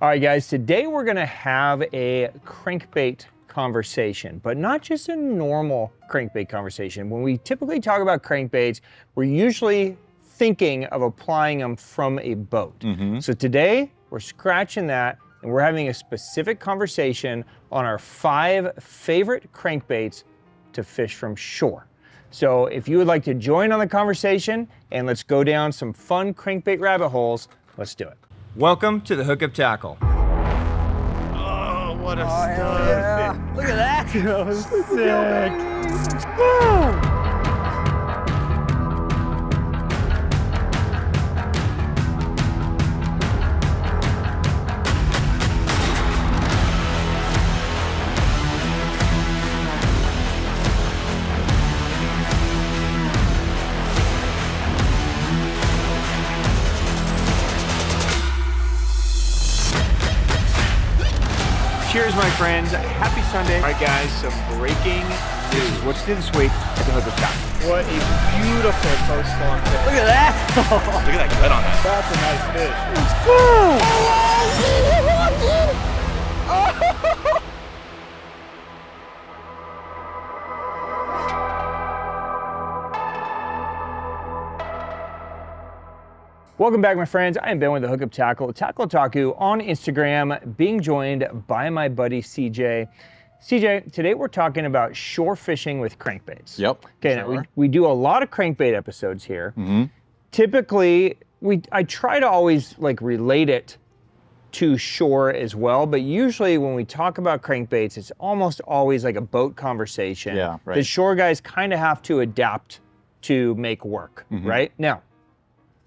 All right, guys, today we're gonna have a crankbait conversation, but not just a normal crankbait conversation. When we typically talk about crankbaits, we're usually thinking of applying them from a boat. So today, we're scratching that and we're having a specific conversation on our 5 favorite crankbaits to fish from shore. So if you would like to join on the conversation and let's go down some fun crankbait rabbit holes, let's do it. Welcome to the Hookup Tackle. Oh, what a stud. Yeah. Look at that. That was sick. Woo! Cheers, my friends. Happy Sunday. All right, guys, some breaking news. What's new this week at the Hookup Tackle? What a beautiful post-spawn fish. Look at that. Look at that gut on that. That's a nice fish. Welcome back, my friends. I am Ben with the Hookup Tackle, Tackle Otaku on Instagram, being joined by my buddy CJ. CJ, today we're talking about shore fishing with crankbaits. Yep. Okay, sure. now we do a lot of crankbait episodes here. Typically, I try to always like relate it to shore as well, but usually when we talk about crankbaits, it's almost always like a boat conversation. Yeah, right. The shore guys kind of have to adapt to make work, right? Now,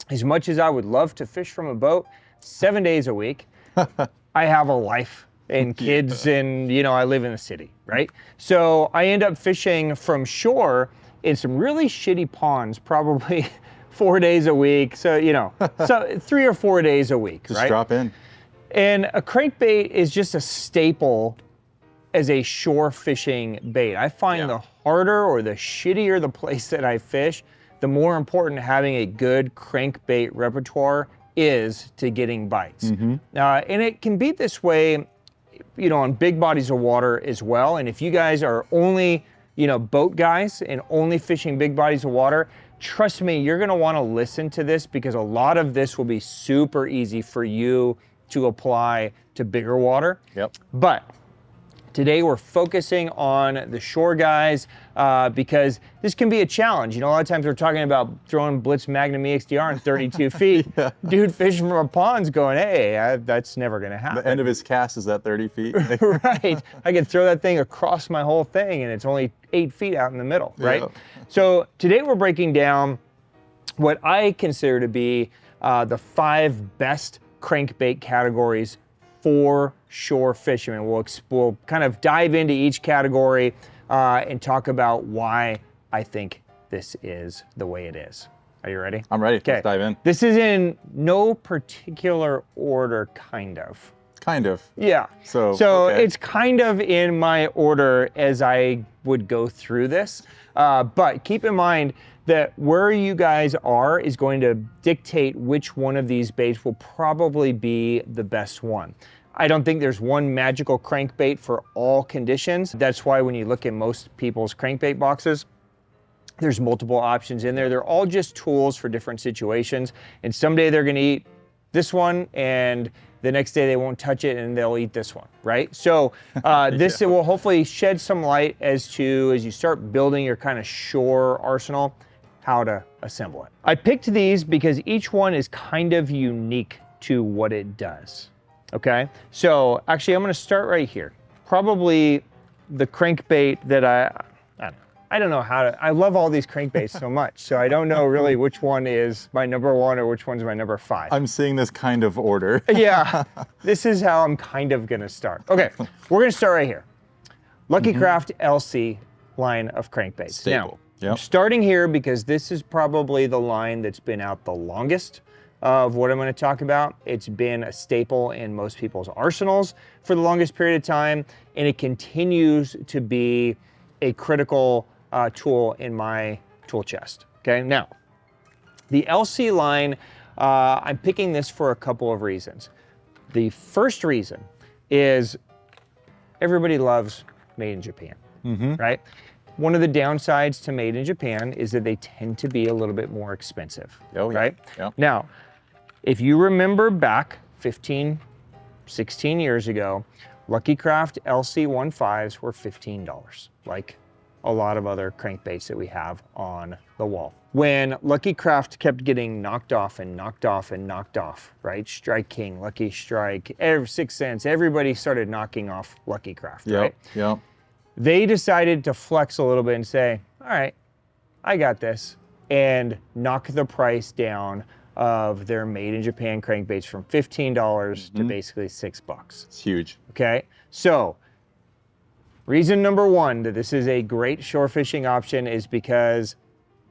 as much as I would love to fish from a boat 7 days a week, I have a life and kids and, you know, I live in the city, right? So I end up fishing from shore in some really shitty ponds, probably 4 days a week. So, you know, so 3 or 4 days a week, Just right? drop in. And a crankbait is just a staple as a shore fishing bait. I find the harder or the shittier the place that I fish, the more important having a good crankbait repertoire is to getting bites. And it can be this way, you know, on big bodies of water as well. And if you guys are only, you know, boat guys and only fishing big bodies of water, trust me, you're gonna wanna listen to this because a lot of this will be super easy for you to apply to bigger water. But today we're focusing on the shore guys because this can be a challenge. You know, a lot of times we're talking about throwing Blitz Magnum EXDR in 32 feet. Dude fishing from a pond's going, hey, that's never gonna happen. The end of his cast is at 30 feet. Right, I can throw that thing across my whole thing and it's only 8 feet out in the middle, right? So today we're breaking down what I consider to be the 5 best crankbait categories for shore fishermen. We'll kind of dive into each category and talk about why I think this is the way it is. Are you ready? I'm ready. Okay. Let's dive in. This is in no particular order, kind of. Kind of. Yeah. So okay. It's kind of in my order as I would go through this. But keep in mind that where you guys are is going to dictate which one of these baits will probably be the best one. I don't think there's one magical crankbait for all conditions. That's why when you look at most people's crankbait boxes, there's multiple options in there. They're all just tools for different situations. And someday they're gonna eat this one and the next day they won't touch it and they'll eat this one, right? So this will hopefully shed some light as you start building your kind of shore arsenal, how to assemble it. I picked these because each one is kind of unique to what it does, okay? So actually I'm gonna start right here. Probably the crankbait that I don't know how to, I love all these crankbaits so much, so I don't know really which one is my number 1 or which one's my number 5. I'm seeing this kind of order. Yeah, this is how I'm kind of gonna start. Okay, we're gonna start right here. Lucky Craft LC line of crankbaits. Staple. Now, I'm starting here because this is probably the line that's been out the longest of what I'm gonna talk about. It's been a staple in most people's arsenals for the longest period of time, and it continues to be a critical tool in my tool chest. Okay, now, the LC line, I'm picking this for a couple of reasons. The first reason is everybody loves made in Japan, right? One of the downsides to made in Japan is that they tend to be a little bit more expensive, right? Yeah. Now, if you remember back 15, 16 years ago, Lucky Craft LC 15s were $15, like a lot of other crankbaits that we have on the wall. When Lucky Craft kept getting knocked off and knocked off and knocked off, right? Strike King, Lucky Strike, 6 Cents, everybody started knocking off Lucky Craft, right? Yep. They decided to flex a little bit and say, all right, I got this, and knock the price down of their made in Japan crankbaits from $15 to basically $6. It's huge. Okay, so reason number one that this is a great shore fishing option is because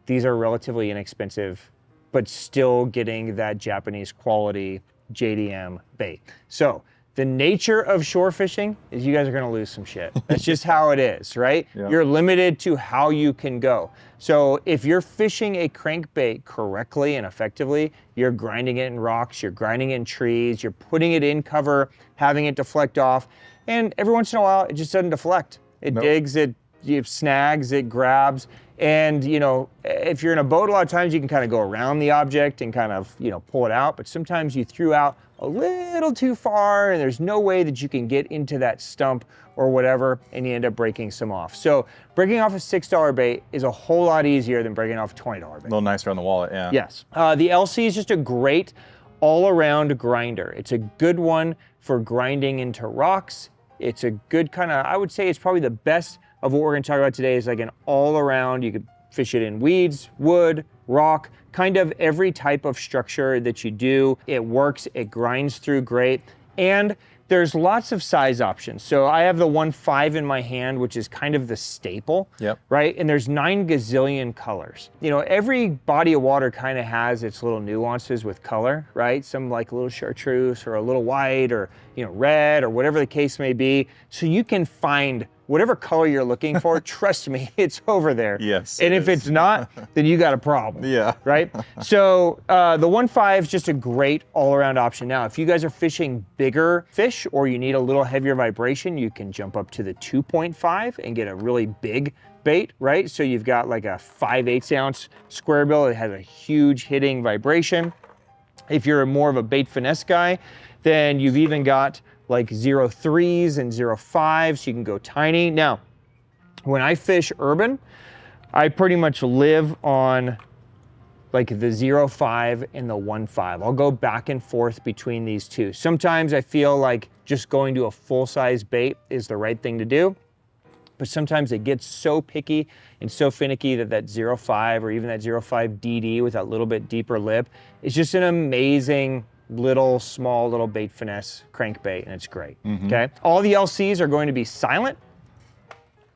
these are relatively inexpensive, but still getting that Japanese quality JDM bait. So the nature of shore fishing is you guys are gonna lose some shit. That's just how it is, right? Yeah. You're limited to how you can go. So if you're fishing a crankbait correctly and effectively, you're grinding it in rocks, you're grinding it in trees, you're putting it in cover, having it deflect off, and every once in a while, it just doesn't deflect. It digs, it snags, it grabs, and you know, if you're in a boat, a lot of times you can kind of go around the object and kind of, you know, pull it out, but sometimes you threw out a little too far and there's no way that you can get into that stump or whatever, and you end up breaking some off. So breaking off a $6 bait is a whole lot easier than breaking off a $20 bait. A little nicer on the wallet, yeah. Yes. The LC is just a great all-around grinder. It's a good one for grinding into rocks. It's a good kind of, I would say it's probably the best of what we're gonna talk about today is like an all-around, you could fish it in weeds, wood, rock, kind of every type of structure that you do. It works, it grinds through great, and there's lots of size options. So I have the 1.5 in my hand, which is kind of the staple, right? And there's 9 gazillion colors. You know, every body of water kind of has its little nuances with color, right? Some like a little chartreuse or a little white or, you know, red or whatever the case may be. So you can find whatever color you're looking for, trust me, it's over there. Yes. And if it's not, then you got a problem. Yeah. Right? So the 1.5 is just a great all-around option. Now, if you guys are fishing bigger fish or you need a little heavier vibration, you can jump up to the 2.5 and get a really big bait, right? So you've got like a 5/8 ounce square bill that has a huge hitting vibration. If you're more of a bait finesse guy, then you've even got like 0.3s and 0.5s, so you can go tiny. Now, when I fish urban, I pretty much live on like the 0.5 and the 1.5. I'll go back and forth between these two. Sometimes I feel like just going to a full-size bait is the right thing to do, but sometimes it gets so picky and so finicky that that 0.5 or even that 0.5 DD with that little bit deeper lip is just an amazing small little bait finesse crankbait, and it's great, okay? All the LCs are going to be silent,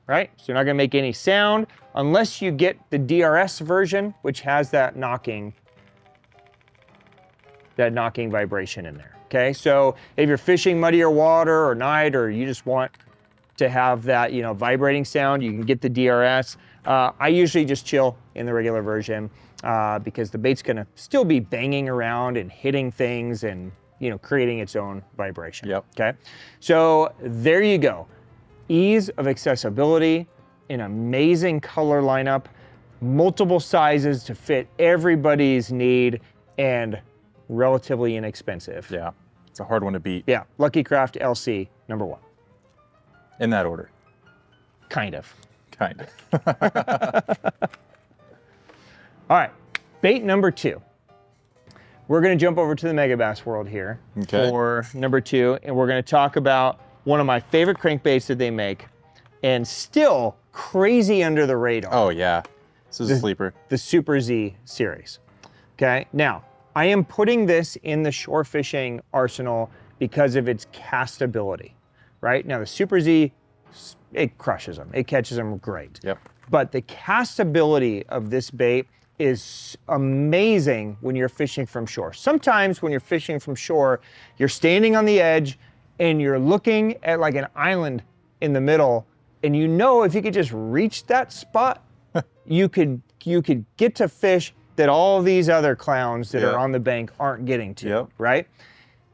right? So you're not gonna make any sound unless you get the DRS version, which has that knocking vibration in there, okay? So if you're fishing muddier water or night, or you just want to have that, you know, vibrating sound, you can get the DRS. I usually just chill in the regular version because the bait's gonna still be banging around and hitting things and, you know, creating its own vibration, okay? So there you go. Ease of accessibility, an amazing color lineup, multiple sizes to fit everybody's need, and relatively inexpensive. Yeah, it's a hard one to beat. Yeah, Lucky Craft LC, #1. In that order. Kind of. Kind of. All right, bait #2. We're gonna jump over to the Megabass world here for #2, and we're gonna talk about one of my favorite crankbaits that they make, and still crazy under the radar. Oh yeah, this is a sleeper. The Super Z series, okay? Now, I am putting this in the shore fishing arsenal because of its castability, right? Now the Super Z, it crushes them. It catches them great. But the castability of this bait is amazing when you're fishing from shore. Sometimes when you're fishing from shore, you're standing on the edge and you're looking at like an island in the middle, and you know if you could just reach that spot, you could get to fish that all these other clowns that are on the bank aren't getting to, right?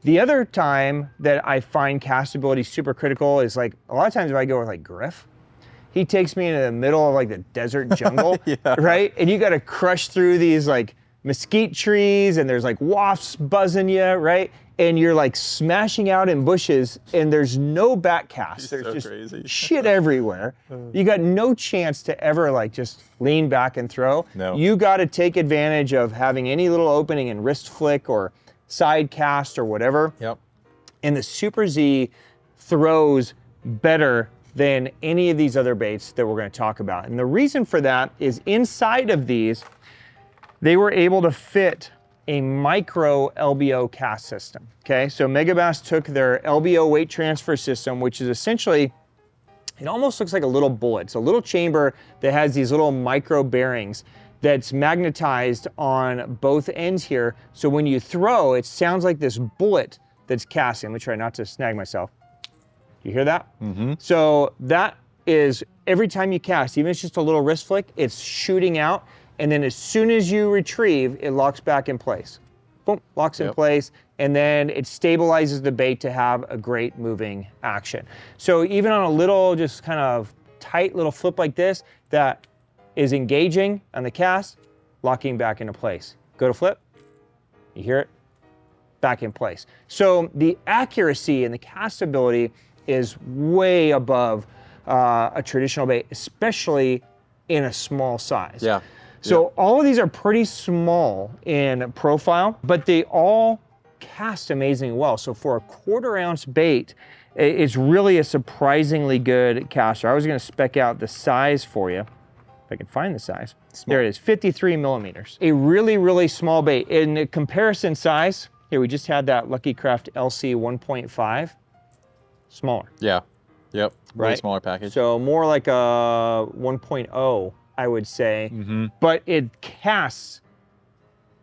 The other time that I find castability super critical is like, a lot of times if I go with like Griff, he takes me into the middle of like the desert jungle, Yeah. right? And you got to crush through these like mesquite trees and there's like wasps buzzing you, right? And you're like smashing out in bushes and there's no back cast. There's so just crazy. shit everywhere. You got no chance to ever like just lean back and throw. No. You got to take advantage of having any little opening and wrist flick or side cast or whatever. Yep. And the Super Z throws better than any of these other baits that we're going to talk about. And the reason for that is inside of these, they were able to fit a micro LBO cast system. Okay, so Megabass took their LBO weight transfer system, which is essentially, it almost looks like a little bullet. It's a little chamber that has these little micro bearings that's magnetized on both ends here. So when you throw, it sounds like this bullet that's casting. Let me try not to snag myself. You hear that? Mm-hmm. So that is every time you cast, even if it's just a little wrist flick, it's shooting out. And then as soon as you retrieve, it locks back in place. Boom, locks in place. And then it stabilizes the bait to have a great moving action. So even on a little, just kind of tight little flip like this, that is engaging on the cast, locking back into place. Go to flip, you hear it, back in place. So the accuracy and the castability is way above a traditional bait, especially in a small size. Yeah. So all of these are pretty small in profile, but they all cast amazingly well. So for a 1/4 ounce bait, it's really a surprisingly good caster. I was gonna spec out the size for you. If I can find the size. Small. There it is, 53 millimeters. A really, really small bait. In the comparison size, here we just had that Lucky Craft LC 1.5, smaller. Yeah. Yep. Way Right. smaller package. So more like a 1.0, I would say, but it casts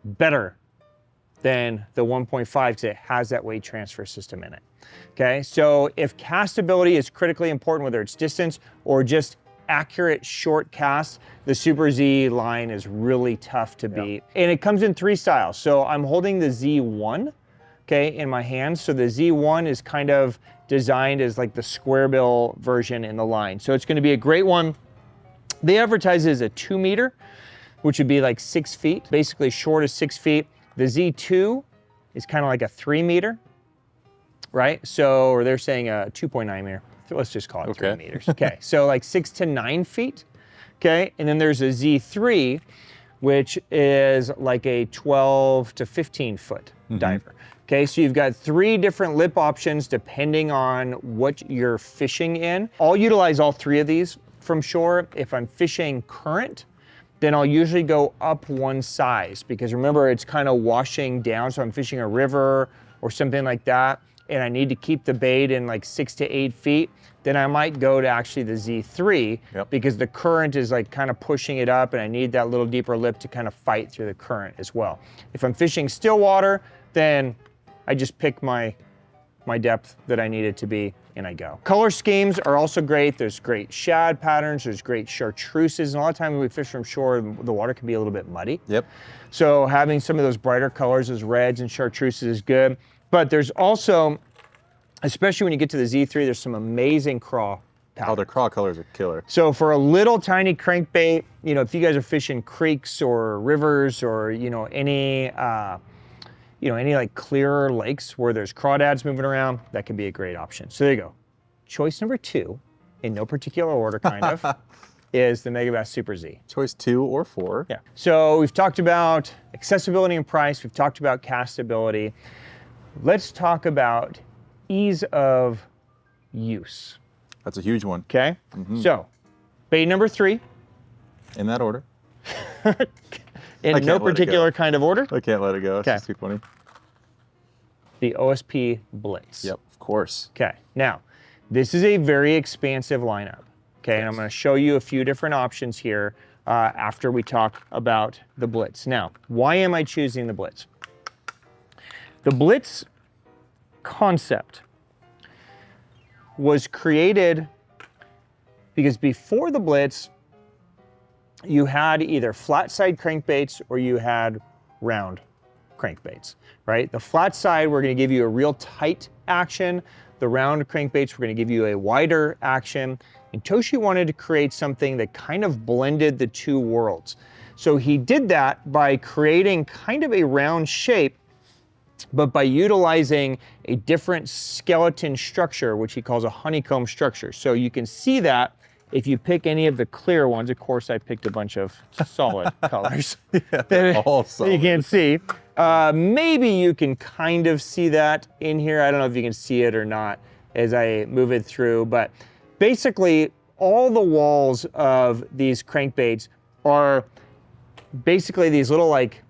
better than the 1.5 because it has that weight transfer system in it. Okay, so if castability is critically important, whether it's distance or just accurate short casts, the Super Z line is really tough to beat. And it comes in 3 styles. So I'm holding the Z1, okay, in my hand. So the Z1 is kind of designed as like the square bill version in the line. So it's going to be a great one. They advertise it as a 2 meter, which would be like 6 feet, basically short as 6 feet. The Z2 is kind of like a 3 meter, right? So, or they're saying a 2.9 meter. Let's just call it 3 meters. Okay, so like 6 to 9 feet. Okay, and then there's a Z3, which is like a 12 to 15 foot diver. Okay, so you've got 3 different lip options depending on what you're fishing in. I'll utilize all 3 of these from shore. If I'm fishing current, then I'll usually go up 1 size because remember it's kind of washing down. So I'm fishing a river or something like that, and I need to keep the bait in like 6 to 8 feet. Then I might go to actually the Z3 because the current is like kind of pushing it up and I need that little deeper lip to kind of fight through the current as well. If I'm fishing still water, then I just pick my depth that I need it to be and I go. Color schemes are also great. There's great shad patterns, there's great chartreuses, and a lot of times when we fish from shore, the water can be a little bit muddy. So having some of those brighter colors as reds and chartreuses is good. But there's also, especially when you get to the Z3, there's some amazing craw patterns. Oh, their craw colors are killer. So for a little tiny crankbait, you know, if you guys are fishing creeks or rivers or, you know, any like clearer lakes where there's crawdads moving around, that can be a great option. So there you go. Choice number 2, in no particular order kind of, is the Megabass Super Z. Choice 2 or 4. Yeah. So we've talked about accessibility and price. We've talked about castability. Let's talk about ease of use. That's a huge one. Okay. So bait number 3. In that order. In no particular kind of order. I can't let it go. It's just too funny. The OSP Blitz. Yep, of course. Okay. Now, this is a very expansive lineup. Okay, and I'm going to show you a few different options here after we talk about the Blitz. Now, why am I choosing the Blitz? The Blitz concept was created because before the Blitz, you had either flat side crankbaits or you had round crankbaits, right? The flat side, we're gonna give you a real tight action. The round crankbaits, we're gonna give you a wider action. And Toshi wanted to create something that kind of blended the two worlds. So he did that by creating kind of a round shape, but by utilizing a different skeleton structure, which he calls a honeycomb structure. So you can see that if you pick any of the clear ones. Of course, I picked a bunch of solid colors that all solid. you can't see. Maybe you can kind of see that in here. I don't know if you can see it or not as I move it through, but basically all the walls of these crankbaits are basically these little like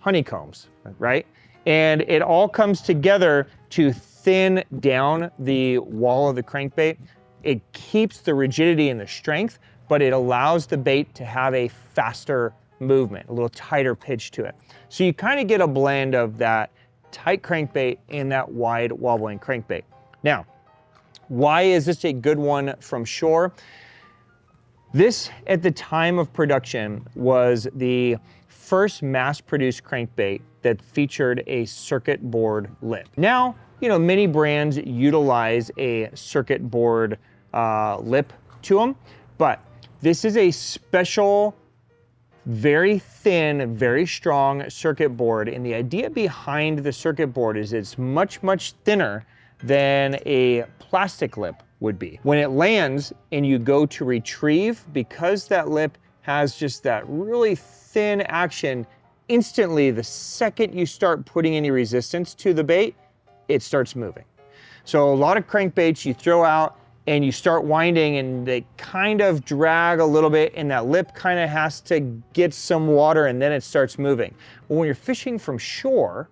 honeycombs, right? And it all comes together to thin down the wall of the crankbait. It keeps the rigidity and the strength, but it allows the bait to have a faster movement, a little tighter pitch to it. So you kind of get a blend of that tight crankbait and that wide wobbling crankbait. Now, why is this a good one from shore? This, at the time of production, was the first mass-produced crankbait that featured a circuit board lip. Now, you know, many brands utilize a circuit board lip to them, but this is a special, very thin, very strong circuit board. And the idea behind the circuit board is it's much, much thinner than a plastic lip would be. When it lands and you go to retrieve, because that lip has just that really thin action, instantly, the second you start putting any resistance to the bait, it starts moving. So a lot of crankbaits you throw out and you start winding and they kind of drag a little bit and that lip kind of has to get some water and then it starts moving. Well, when you're fishing from shore,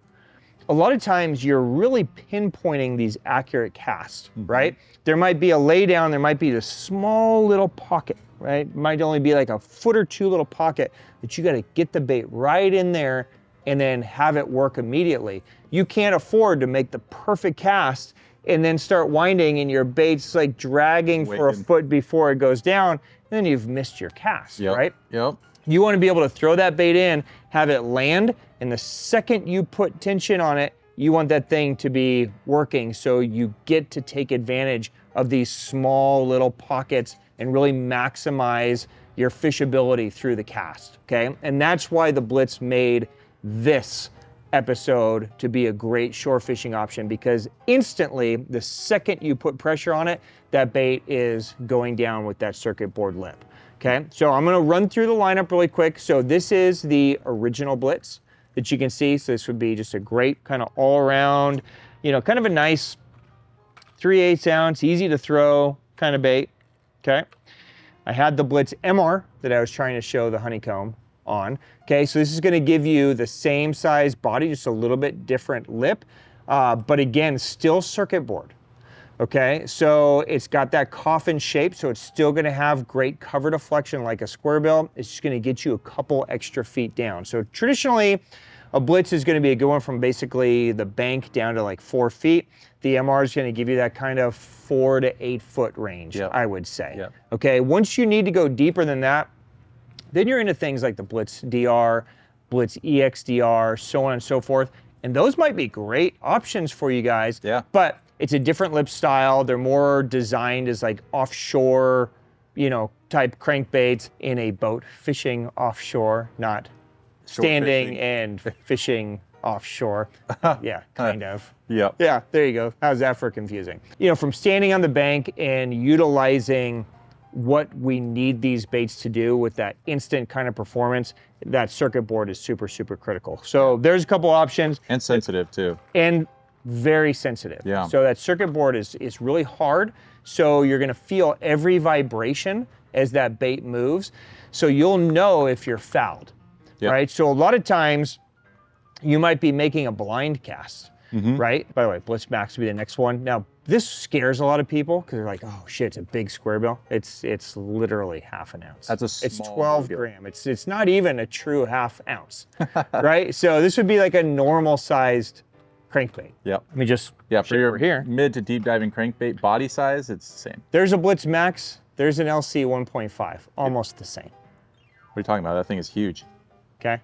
a lot of times you're really pinpointing these accurate casts, right? There might be a laydown, there might be a small little pocket, right? It might only be like a foot or two little pocket that you gotta get the bait right in there and then have it work immediately. You can't afford to make the perfect cast and then start winding and your bait's like dragging for a foot before it goes down, and then you've missed your cast, right? Yep. You wanna be able to throw that bait in, have it land, and the second you put tension on it, you want that thing to be working so you get to take advantage of these small little pockets and really maximize your fishability through the cast, okay? And that's why the Blitz made this episode to be a great shore fishing option, because instantly, the second you put pressure on it, that bait is going down with that circuit board lip, okay? So I'm gonna run through the lineup really quick. So this is the original Blitz that you can see. So this would be just a great kind of all around, you know, kind of a nice 3/8 ounce, easy to throw kind of bait, okay? I had the Blitz MR that I was trying to show the honeycomb on. Okay, so this is gonna give you the same size body, just a little bit different lip, but again, still circuit board. Okay, so it's got that coffin shape, so it's still gonna have great cover deflection like a square bill. It's just gonna get you a couple extra feet down. So traditionally, a Blitz is gonna be a good one from basically the bank down to like 4 feet. The MR is gonna give you that kind of 4 to 8 foot range, I would say. Okay, once you need to go deeper than that, then you're into things like the Blitz DR, Blitz EXDR, so on and so forth. And those might be great options for you guys, but it's a different lip style. They're more designed as like offshore, you know, type crankbaits in a boat fishing offshore, not standing and fishing offshore. Yeah, kind of. Yeah, there you go. How's that for confusing? You know, from standing on the bank and utilizing what we need these baits to do with that instant kind of performance, that circuit board is super, super critical. So there's a couple options. And sensitive too. And very sensitive. So that circuit board is really hard. So you're gonna feel every vibration as that bait moves. So you'll know if you're fouled, right? So a lot of times you might be making a blind cast, right? By the way, Blitz Max will be the next one. Now, this scares a lot of people because they're like, oh shit, it's a big square bill. It's literally half an ounce. That's a small It's 12 gram. It's not even a true half ounce, right? So this would be like a normal sized crankbait. Let me just for your here. mid to deep diving crankbait body size, it's the same. There's a Blitz Max. There's an LC 1.5, almost the same. What are you talking about? That thing is huge. Okay,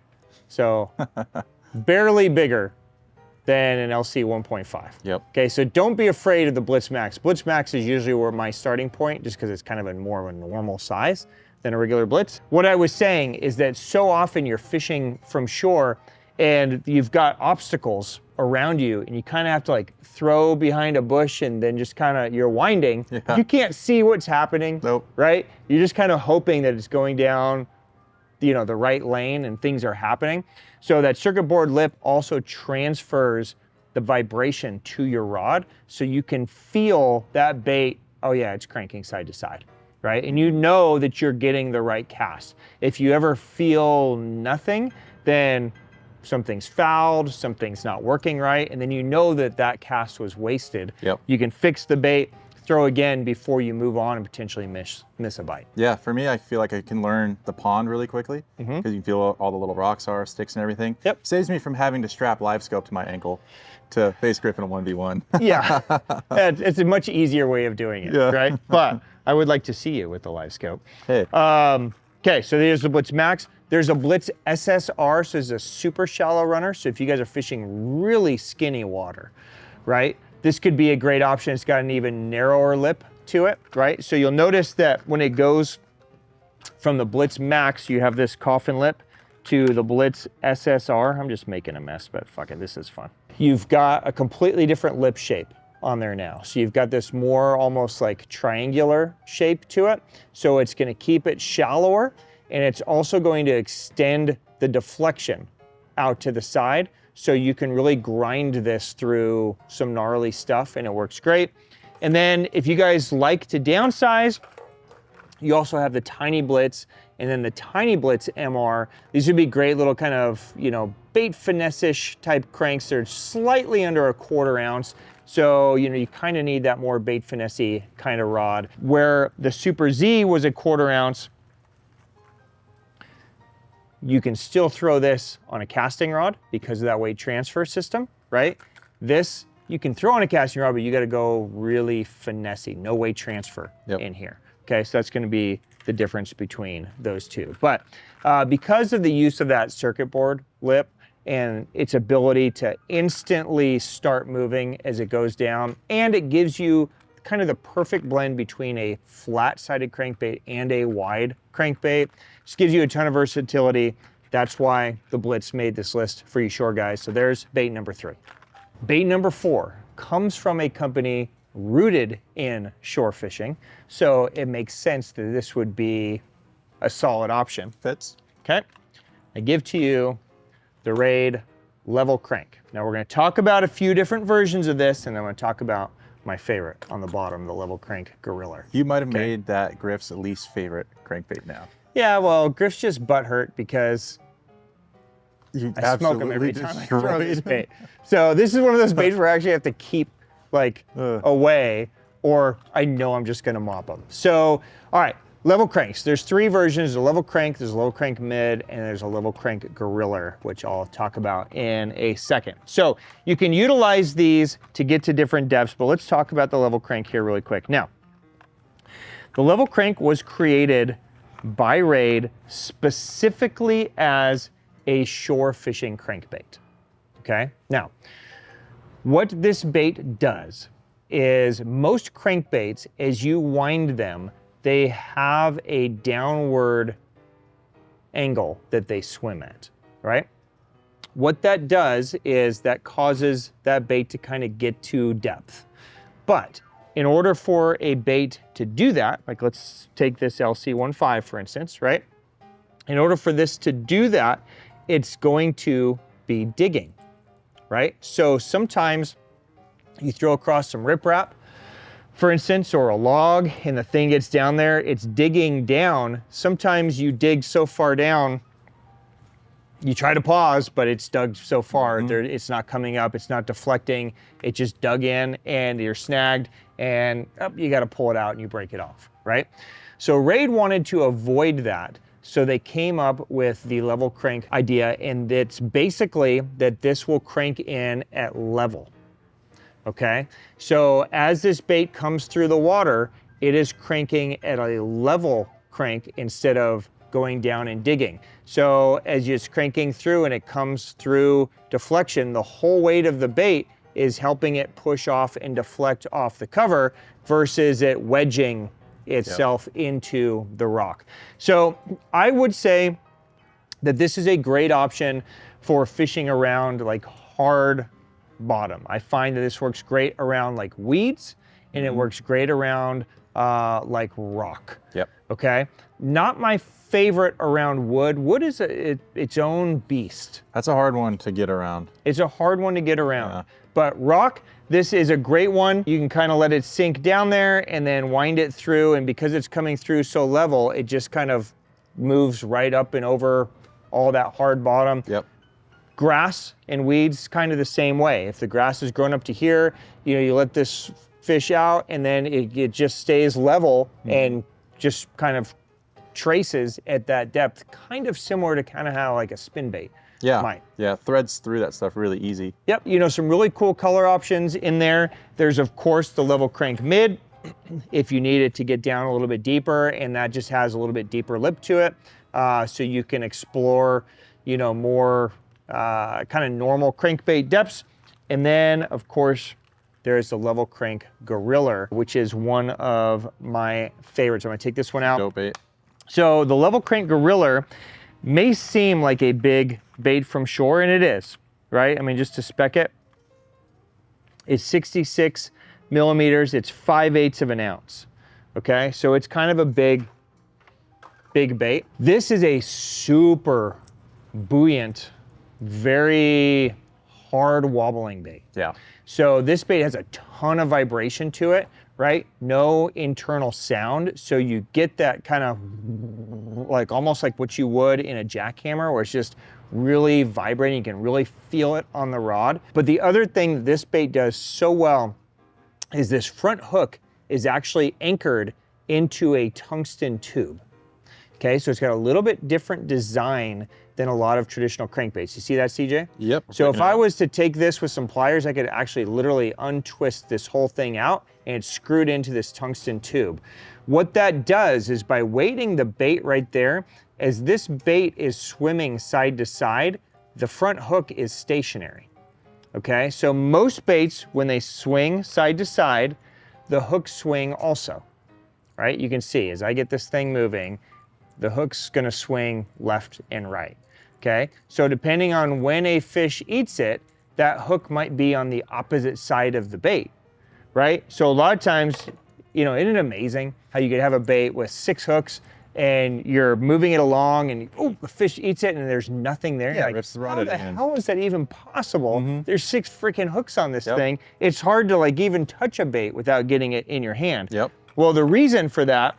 so barely bigger than an LC 1.5. Yep. Okay, so don't be afraid of the Blitz Max. Blitz Max is usually where my starting point, just because it's kind of a more of a normal size than a regular Blitz. What I was saying is that so often you're fishing from shore and you've got obstacles around you and you kind of have to like throw behind a bush and then just kind of, you're winding. Yeah. You can't see what's happening, Nope. right? You're just kind of hoping that it's going down, you know, the right lane and things are happening. So that circuit board lip also transfers the vibration to your rod so you can feel that bait, oh yeah, it's cranking side to side, right? And you know that you're getting the right cast. If you ever feel nothing, then something's fouled, something's not working right, and then you know that that cast was wasted. Yep. You can fix the bait, throw again before you move on and potentially miss a bite. Yeah, for me, I feel like I can learn the pond really quickly because you can feel all the little rocks are, sticks and everything. Yep. Saves me from having to strap live scope to my ankle to face grip in a 1v1. Yeah, it's a much easier way of doing it, Yeah. right? But I would like to see you with the live scope. Hey. Okay, so there's the Blitz Max. There's a Blitz SSR, so it's a super shallow runner. So if you guys are fishing really skinny water, right? This could be a great option. It's got an even narrower lip to it, right? So you'll notice that when it goes from the Blitz Max, you have this coffin lip to the Blitz SSR. I'm just making a mess, but fuck it, this is fun. You've got a completely different lip shape on there now. So you've got this more almost like triangular shape to it. So it's gonna keep it shallower, and it's also going to extend the deflection out to the side, so you can really grind this through some gnarly stuff and it works great. And then if you guys like to downsize, you also have the Tiny Blitz and then the Tiny Blitz MR. These would be great little kind of, you know, bait finesse-ish type cranks. They're slightly under a 1/4 ounce. So, you know, you kind of need that more bait finesse-y kind of rod. Where the Super Z was a 1/4 ounce, you can still throw this on a casting rod because of that weight transfer system, right? This, you can throw on a casting rod, but you gotta go really finessey, no weight transfer in here. Okay, so that's gonna be the difference between those two. But because of the use of that circuit board lip and its ability to instantly start moving as it goes down, and it gives you kind of the perfect blend between a flat-sided crankbait and a wide crankbait. Just gives you a ton of versatility. That's why the Blitz made this list for you shore guys. So there's bait number 3. Bait number 4 comes from a company rooted in shore fishing. So it makes sense that this would be a solid option. Fits. Okay, I give to you the Raid Level Crank. Now we're gonna talk about a few different versions of this, and I'm gonna talk about my favorite on the bottom, the Level Crank Goriller. You might have made that Griff's least favorite crankbait now. Yeah, well, Griff's just butthurt because You I smoke him every time I throw destroyed this him. bait. So this is one of those baits where I actually have to keep like away, or I know I'm just gonna mop them. So, all right, level cranks. There's 3 versions. There's a level crank, there's a level crank mid, and there's a level crank Goriller, which I'll talk about in a second. So you can utilize these to get to different depths, but let's talk about the level crank here really quick. Now, the level crank was created by Raid specifically as a shore fishing crankbait, okay? Now, what this bait does is most crankbaits, as you wind them, they have a downward angle that they swim at, right? What that does is that causes that bait to kind of get to depth. But in order for a bait to do that, like let's take this LC15 for instance, right? In order for this to do that, it's going to be digging, right? So sometimes you throw across some riprap, for instance, or a log, and the thing gets down there, it's digging down. Sometimes you dig so far down, you try to pause, but it's dug so far, it's not coming up, it's not deflecting, it just dug in and you're snagged, and you gotta pull it out and you break it off, right? So Raid wanted to avoid that. So they came up with the level crank idea, and it's basically that this will crank in at level, okay? So as this bait comes through the water, it is cranking at a level crank instead of going down and digging. So as it's cranking through and it comes through deflection, the whole weight of the bait is helping it push off and deflect off the cover versus it wedging itself into the rock. So I would say that this is a great option for fishing around like hard bottom. I find that this works great around like weeds, and it works great around like rock. Yep. Okay. Not my favorite around wood. Wood is its own beast. That's a hard one to get around. It's a hard one to get around. Yeah. But rock, this is a great one. You can kind of let it sink down there and then wind it through. And because it's coming through so level, it just kind of moves right up and over all that hard bottom. Yep. Grass and weeds, kind of the same way. If the grass has grown up to here, you know, you let this fish out and then it just stays level and just kind of traces at that depth, kind of similar to kind of how like a spin bait might. Yeah, threads through that stuff really easy. Yep, you know, some really cool color options in there. There's of course the level crank mid, if you need it to get down a little bit deeper, and that just has a little bit deeper lip to it. So you can explore, you know, more kind of normal crankbait depths. And then of course, there's the level crank Goriller, which is one of my favorites. I'm gonna take this one out. Dope bait. So the level crank Goriller may seem like a big bait from shore, and it is, right? I mean, just to spec it, it's 66 millimeters, it's 5/8 of an ounce, okay? So it's kind of a big bait. This is a super buoyant, very hard wobbling bait. Yeah. So this bait has a ton of vibration to it, right? No internal sound. So you get that kind of like almost like what you would in a jackhammer, where it's just really vibrating. You can really feel it on the rod. But the other thing that this bait does so well is this front hook is actually anchored into a tungsten tube. Okay, so it's got a little bit different design than a lot of traditional crankbaits. You see that, CJ? Yep. So if I was to take this with some pliers, I could actually literally untwist this whole thing out, and it's screwed into this tungsten tube. What that does is, by weighting the bait right there, as this bait is swimming side to side, the front hook is stationary. Okay, so most baits, when they swing side to side, the hooks swing also, right? You can see as I get this thing moving, the hook's gonna swing left and right, okay? So depending on when a fish eats it, that hook might be on the opposite side of the bait, right? So a lot of times, you know, isn't it amazing how you could have a bait with 6 hooks and you're moving it along and oh, the fish eats it and there's nothing there. Yeah, Like, rips the rod how out the of hand. hell is that even possible? There's 6 freaking hooks on this Yep. thing. It's hard to like even touch a bait without getting it in your hand. Yep. Well, the reason for that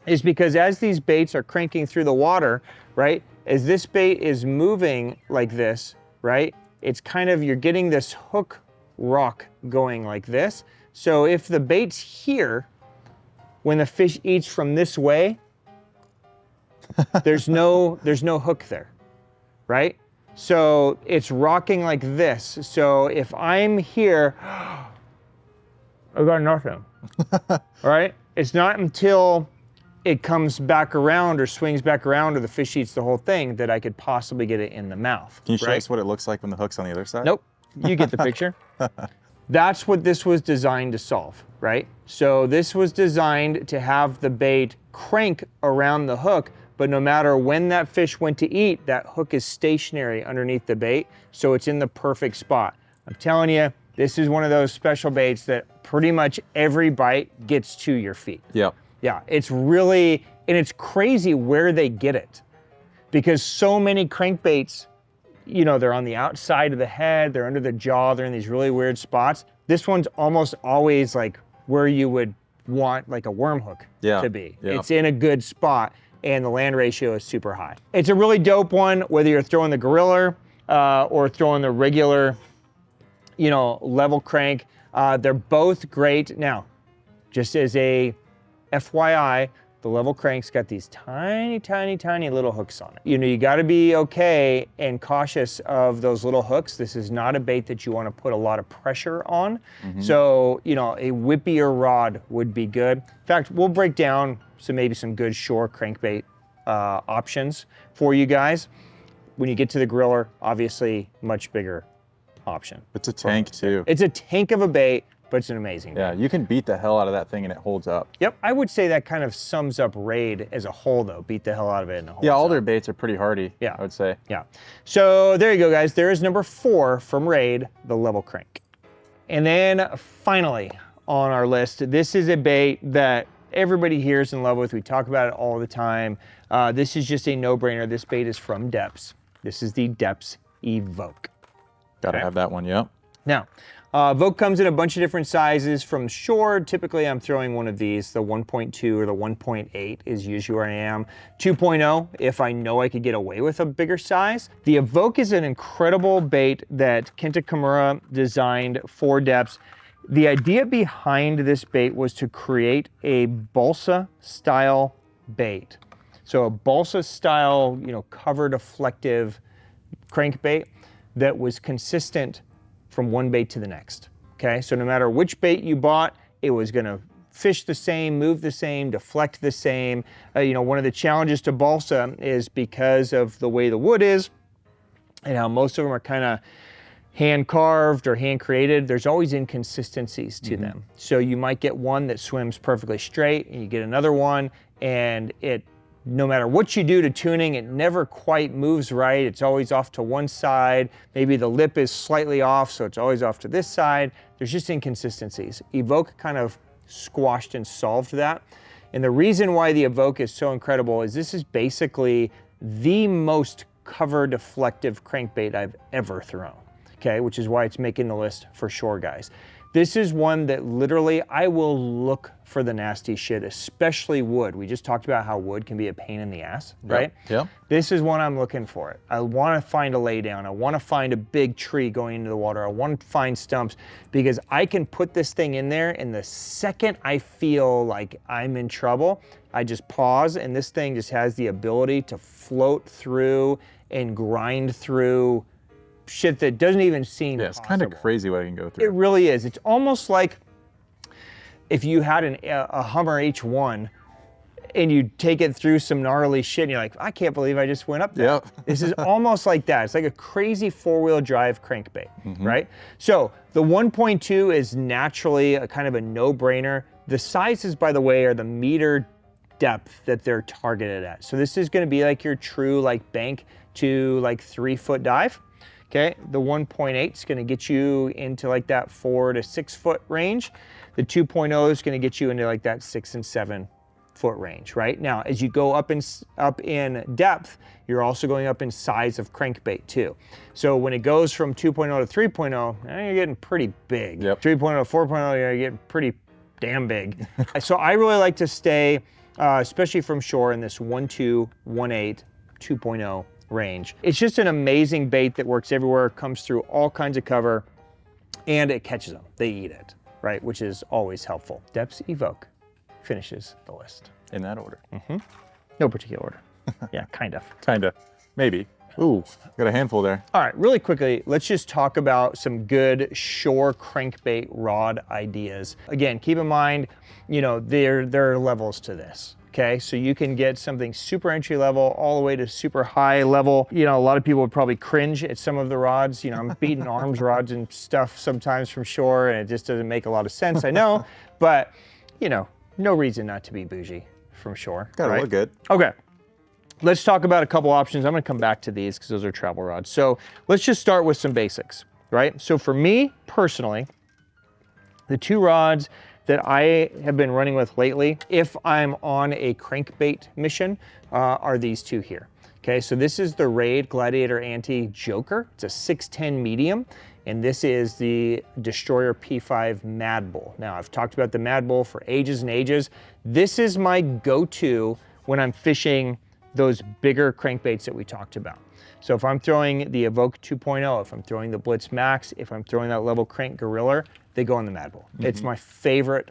is because as these baits are cranking through the water, right, as this bait is moving like this, right, it's kind of, you're getting this hook rock going like this. So if the bait's here, when the fish eats from this way, there's no hook there, right? So it's rocking like this. So if I'm here, I got nothing, all right? It's not until it comes back around or swings back around or the fish eats the whole thing that I could possibly get it in the mouth. Can you show right? us what it looks like when the hook's on the other side? Nope, you get the picture. That's what this was designed to solve, right? So this was designed to have the bait crank around the hook, but no matter when that fish went to eat, that hook is stationary underneath the bait, so it's in the perfect spot. I'm telling you, this is one of those special baits that pretty much every bite gets to your feet. Yeah. Yeah, it's really, and it's crazy where they get it, because so many crankbaits, you know, they're on the outside of the head, they're under the jaw, they're in these really weird spots. This one's almost always like where you would want like a worm hook to be. Yeah. It's in a good spot, and the land ratio is super high. It's a really dope one, whether you're throwing the Goriller or throwing the regular, you know, level crank. They're both great. Now, just as a FYI, the level crank's got these tiny, tiny, tiny little hooks on it. You know, you gotta be okay and cautious of those little hooks. This is not a bait that you wanna put a lot of pressure on. So, you know, a whippier rod would be good. In fact, we'll break down maybe some good shore crankbait options for you guys. When you get to the Goriller, obviously much bigger option. It's a tank too. It's a tank of a bait, but it's an amazing bait. Yeah, you can beat the hell out of that thing and it holds up. Yep, I would say that kind of sums up Raid as a whole though. Beat the hell out of it and it holds Yeah, all up. their baits are pretty hardy, I would say. Yeah, so there you go guys. There is number 4 from Raid, the Level Crank. And then finally on our list, this is a bait that everybody here is in love with. We talk about it all the time. This is just a no-brainer. This bait is from Deps. This is the Deps Evoke. Gotta have that one, yep. Now, Evoke comes in a bunch of different sizes from shore. Typically, I'm throwing one of these. The 1.2 or the 1.8 is usually where I am. 2.0 if I know I could get away with a bigger size. The Evoke is an incredible bait that Kenta Kimura designed for Deps. The idea behind this bait was to create a balsa style bait. So a balsa style, cover deflective crankbait that was consistent from one bait to the next. Okay, so no matter which bait you bought, it was gonna fish the same, move the same, deflect the same. One of the challenges to balsa is because of the way the wood is and how most of them are kind of hand carved or hand created, there's always inconsistencies to them. So you might get one that swims perfectly straight and you get another one and no matter what you do to tuning, it never quite moves right. It's always off to one side. Maybe the lip is slightly off, so it's always off to this side. There's just inconsistencies. Evoke kind of squashed and solved that. And the reason why the Evoke is so incredible is this is basically the most cover deflective crankbait I've ever thrown. Okay, which is why it's making the list for sure, guys. This is one that literally I will look for the nasty shit, especially wood. We just talked about how wood can be a pain in the ass, right? Yeah. This is one I'm looking for. I want to find a laydown. I want to find a big tree going into the water. I want to find stumps because I can put this thing in there and the second I feel like I'm in trouble, I just pause and this thing just has the ability to float through and grind through shit that doesn't even seem it's kind of crazy what I can go through. It really is. It's almost like if you had a Hummer H1 and you take it through some gnarly shit and you're like, I can't believe I just went up there. Yep. This is almost like that. It's like a crazy four-wheel drive crankbait, right? So the 1.2 is naturally a kind of a no-brainer. The sizes, by the way, are the meter depth that they're targeted at. So this is gonna be like your true bank to 3-foot dive. Okay, the 1.8 is going to get you into that 4 to 6 foot range. The 2.0 is going to get you into that 6 and 7 foot range, right? Now, as you go up in depth, you're also going up in size of crankbait too. So when it goes from 2.0 to 3.0, you're getting pretty big. Yep. 3.0 to 4.0, you're getting pretty damn big. So I really like to stay, especially from shore, in this 1.2, 1.8, 2.0 range. It's just an amazing bait that works everywhere, comes through all kinds of cover, and it catches them. They eat it, right? Which is always helpful. Deps Evoke finishes the list. In that order. No particular order. Yeah, kind of. Kinda. Maybe. Ooh, got a handful there. All right, really quickly, let's just talk about some good shore crankbait rod ideas. Again, keep in mind, there are levels to this. Okay, so you can get something super entry level all the way to super high level. A lot of people would probably cringe at some of the rods. I'm beating arms rods and stuff sometimes from shore and it just doesn't make a lot of sense, I know. But, no reason not to be bougie from shore. Gotta look good. Okay, let's talk about a couple options. I'm gonna come back to these because those are travel rods. So let's just start with some basics, right? So for me personally, the two rods that I have been running with lately, if I'm on a crankbait mission, are these two here. Okay, so this is the Raid Gladiator Anti Joker. It's a 610 medium, and this is the Destroyer P5 Madbull. Now, I've talked about the Madbull for ages and ages. This is my go-to when I'm fishing those bigger crankbaits that we talked about. So if I'm throwing the Evoke 2.0, if I'm throwing the Blitz Max, if I'm throwing that level crank Goriller, they go on the Madbull. It's my favorite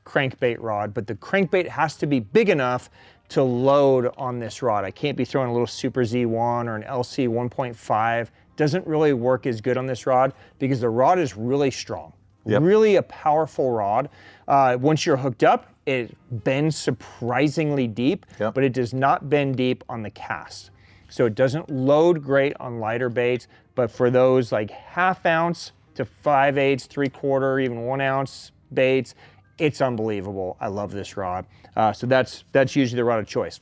crankbait rod, but the crankbait has to be big enough to load on this rod. I can't be throwing a little Super Z1 or an LC 1.5. Doesn't really work as good on this rod because the rod is really strong. Yep. Really a powerful rod. Once you're hooked up, it bends surprisingly deep, but it does not bend deep on the cast. So it doesn't load great on lighter baits, but for those like 1/2 ounce to 5/8, 3/4, even 1 ounce baits, it's unbelievable. I love this rod. So that's usually the rod of choice.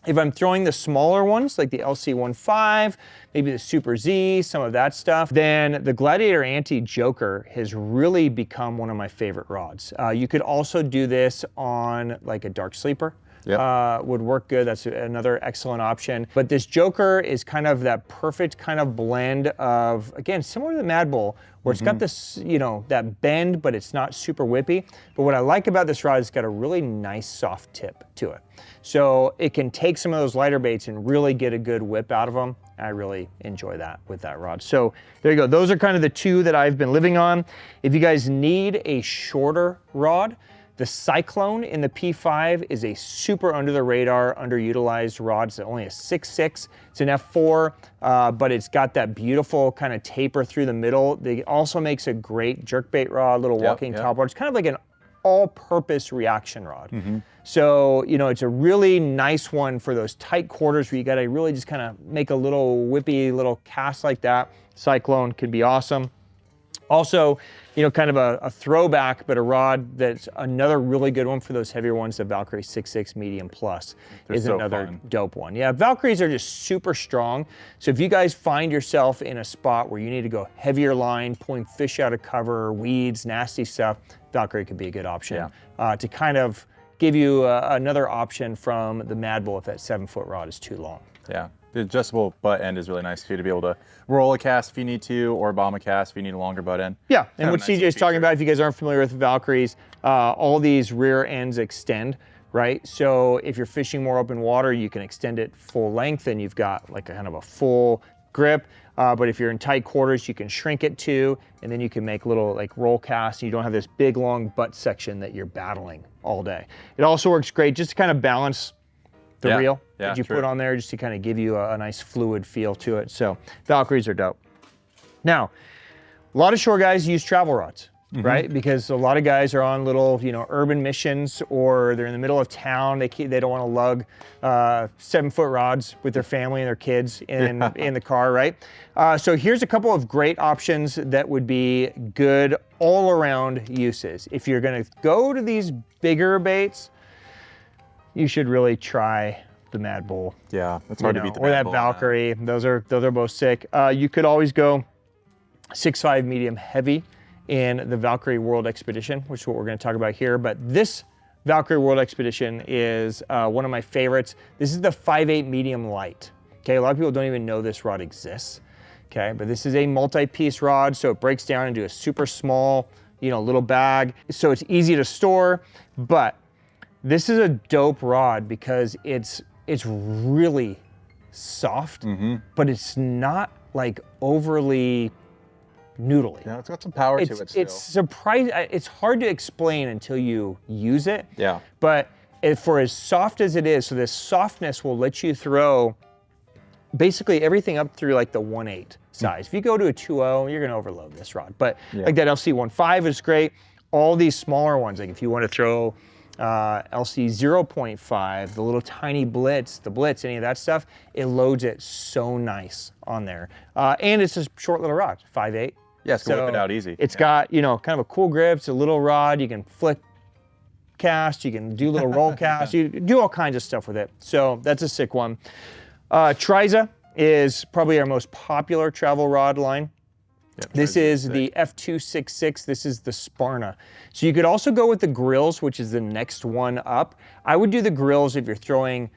If I'm throwing the smaller ones, like the LC15, maybe the Super Z, some of that stuff, then the Gladiator Anti-Joker has really become one of my favorite rods. You could also do this on like a dark sleeper. Would work good. That's another excellent option. But this Joker is kind of that perfect kind of blend of, again, similar to the Madbull, where it's got this, you know, that bend, but it's not super whippy. But what I like about this rod is it's got a really nice soft tip to it. So it can take some of those lighter baits and really get a good whip out of them. I really enjoy that with that rod. So there you go. Those are kind of the two that I've been living on. If you guys need a shorter rod, the Cyclone in the P5 is a super under the radar, underutilized rod. It's only a 6.6. It's an F4, but it's got that beautiful kind of taper through the middle. It also makes a great jerkbait rod, little walking top rod. It's kind of like an all-purpose reaction rod. So, you know, it's a really nice one for those tight quarters where you gotta really just kind of make a little whippy little cast like that. Cyclone could be awesome. Also, you know, kind of a throwback, but a rod that's another really good one for those heavier ones. The Valkyrie 6.6 Medium Plus is another dope one. Yeah, Valkyries are just super strong. So if you guys find yourself in a spot where you need to go heavier line, pulling fish out of cover, weeds, nasty stuff, Valkyrie could be a good option to kind of give you another option from the Madbull if that 7-foot rod is too long. Yeah. The adjustable butt end is really nice too, to be able to roll a cast if you need to, or bomb a cast if you need a longer butt end. Yeah, and what CJ's talking about, if you guys aren't familiar with Valkyries, all these rear ends extend, right? So if you're fishing more open water, you can extend it full length and you've got like a kind of a full grip. But if you're in tight quarters, you can shrink it too, and then you can make little like roll casts. And you don't have this big long butt section that you're battling all day. It also works great just to kind of balance the reel that you put on there, just to kind of give you a nice fluid feel to it. So Valkyries are dope. Now, a lot of shore guys use travel rods, right? Because a lot of guys are on little, you know, urban missions, or they're in the middle of town. They don't want to lug 7-foot rods with their family and their kids in the car, right? So here's a couple of great options that would be good all around uses. If you're going to go to these bigger baits, you should really try the Madbull. Yeah, it's hard to beat the Madbull. Or that Valkyrie. Those are both sick. You could always go 6.5 medium heavy in the Valkyrie World Expedition, which is what we're going to talk about here. But this Valkyrie World Expedition is one of my favorites. This is the 5.8 medium light. Okay, a lot of people don't even know this rod exists. Okay, but this is a multi-piece rod, so it breaks down into a super small, you know, little bag. So it's easy to store, but this is a dope rod because it's really soft, but it's not like overly noodly. Yeah, it's got some power to it still. It's surprising. It's hard to explain until you use it. Yeah. But for as soft as it is, so this softness will let you throw basically everything up through like the 1.8 size. If you go to a 2.0, you're gonna overload this rod. But like that LC15 is great. All these smaller ones, like if you want to throw LC 0.5, the little tiny Blitz, the Blitz, any of that stuff, it loads it so nice on there. And it's a short little rod, 5.8. Yeah, it's gonna whip it out easy. It's got, you know, kind of a cool grip. It's a little rod. You can flick cast, you can do little roll cast, you do all kinds of stuff with it. So that's a sick one. Triza is probably our most popular travel rod line. Yep, this is the F266. This is the Sparna. So you could also go with the grills, which is the next one up. I would do the grills if you're throwing,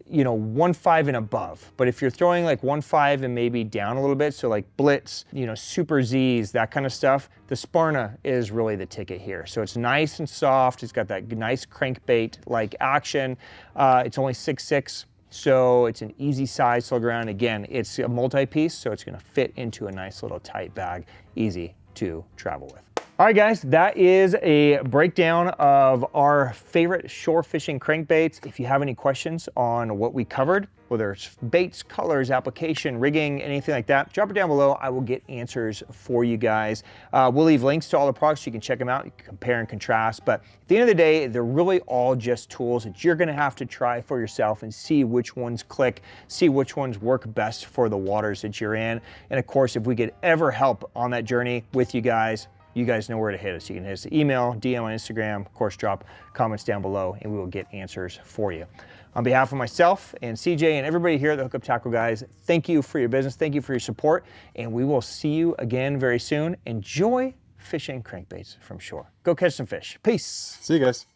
you know, 1.5 and above. But if you're throwing like 1.5 and maybe down a little bit, so like Blitz, you know, Super Zs, that kind of stuff, the Sparna is really the ticket here. So it's nice and soft. It's got that nice crankbait-like action. It's only 6.6. So it's an easy size to lug around. Again, it's a multi-piece, so it's gonna fit into a nice little tight bag, easy to travel with. All right, guys, that is a breakdown of our favorite shore fishing crankbaits. If you have any questions on what we covered, whether it's baits, colors, application, rigging, anything like that, drop it down below. I will get answers for you guys. We'll leave links to all the products so you can check them out, you can compare and contrast. But at the end of the day, they're really all just tools that you're gonna have to try for yourself and see which ones click, see which ones work best for the waters that you're in. And of course, if we could ever help on that journey with you guys know where to hit us. You can hit us email, DM on Instagram, of course, drop comments down below and we will get answers for you. On behalf of myself and CJ and everybody here at the Hookup Tackle Guys, thank you for your business, thank you for your support, and we will see you again very soon. Enjoy fishing crankbaits from shore. Go catch some fish. Peace. See you guys.